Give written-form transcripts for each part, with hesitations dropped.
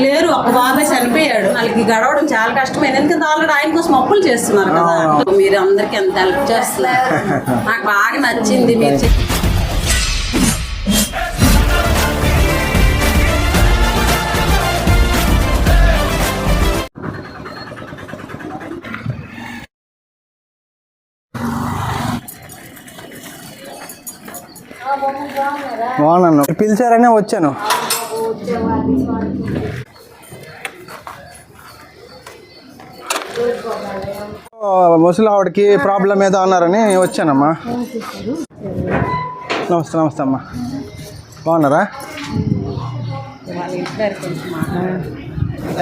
లేరు, ఒక బాబాయ్ చనిపోయాడు. వాళ్ళకి గడవడం చాలా కష్టమైంది. ఎందుకంటే ఆల్రెడీ ఆయన కోసం అప్పులు చేస్తున్నారు కదా. మీరు అందరికి ఎంత హెల్ప్ చేస్తున్నారు, నాకు బాగా నచ్చింది మీరు. బాగున్నాను, పిలిచారనే వచ్చాను. ముసలి ఆవిడకి ప్రాబ్లం ఏదో అన్నారని వచ్చానమ్మా. నమస్తే నమస్తే అమ్మా, బాగున్నారా?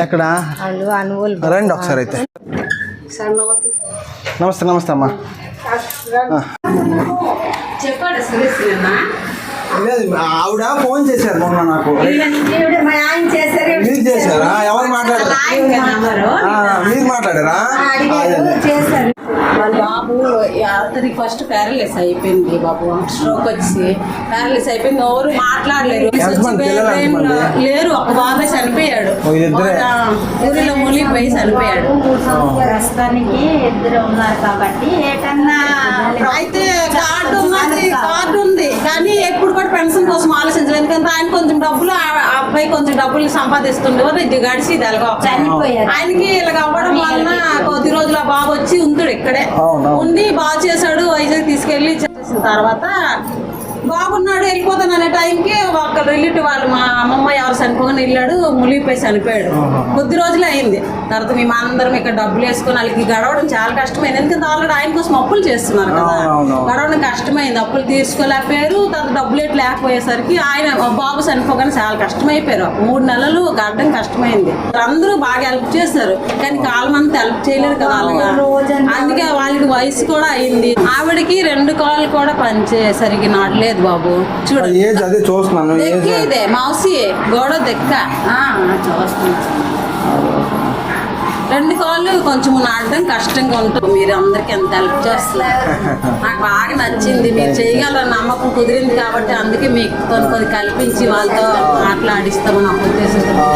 ఎక్కడ రండి ఒకసారి అయితే. నమస్తే నమస్తే అమ్మా. చెప్పాడు లేదు, ఆవిడ ఫోన్ చేశారు మొన్న నాకు. మీరు చేశారా? ఎవరు మాట్లాడారు? మీరు మాట్లాడారా? వాళ్ళ బాబు అతనికి ఫస్ట్ ప్యారలైస్ అయిపోయింది. బాబు స్ట్రోక్ వచ్చి ప్యారలైస్ అయిపోయింది. ఎవరు మాట్లాడలేరు, లేరు. ఒక బాబాయ్ చనిపోయాడు, ఊరిలో మునిగిపోయి చనిపోయాడు. ప్రస్తుతానికి ఇద్దరు ఉన్నారు కాబట్టి అయితే కార్డు ఉంది కానీ ఎప్పుడు కూడా పెన్షన్ కోసం ఆలోచించలేదు. ఎందుకంటే ఆయన కొంచెం డబ్బులు, ఆ అబ్బాయి కొంచెం డబ్బులు సంపాదిస్తుండే ఇది గడిచి చనిపోయారు. ఆయనకి ఇలాగ అవ్వడం వలన కొద్ది రోజులు ఆ బాబు వచ్చి ఉంటుడు ఇక్కడే ఉండి బాగు చేశాడు. వైజాగ్ తీసుకెళ్లి చేసిన తర్వాత బాగున్నాడు, వెళ్ళిపోతాను అనే టైంకి ఒక రిలేటివ్ వాళ్ళు మా అమ్మమ్మ ఎవరు చనిపోగానే వెళ్ళాడు, మునిగిపోయి చనిపోయాడు. కొద్ది రోజులే అయింది. తర్వాత మేము అందరం ఇక్కడ డబ్బులు వేసుకొని వాళ్ళకి గడవడం చాలా కష్టమైంది. ఎందుకంటే ఆల్రెడీ ఆయన కోసం అప్పులు చేస్తున్నారు కదా. గడవడం కష్టమైంది, అప్పులు తీర్చుకోలేకపోయారు. తర్వాత డబ్బులు ఎట్లు లేకపోయేసరికి ఆయన బాబు చనిపోగానే చాలా కష్టమైపోయారు. 3 నెలలు గడడం కష్టమైంది. అందరూ బాగా హెల్ప్ చేస్తారు కానీ కాలం అంతా హెల్ప్ చేయలేరు కదా అలాగా. అందుకే వాళ్ళకి వయసు కూడా అయింది. ఆవిడకి 2 కాళ్ళు కూడా సరిగ్గా నాటలేదు బాబు. చూడండి ఇదే మౌసి గోడ దెక్క చూస్తున్నాను. 2 కాళ్ళు కొంచెం నాటడం కష్టంగా ఉంటుంది. మీరు అందరికి ఎంత హెల్ప్ చేస్తున్నారు, నాకు బాగా నచ్చింది. మీరు చేయగలరని నమ్మకం కుదిరింది కాబట్టి అందుకే మీకు కొన్ని కల్పించి వాళ్ళతో మాట్లాడిస్తామని నా ఉద్దేశంతో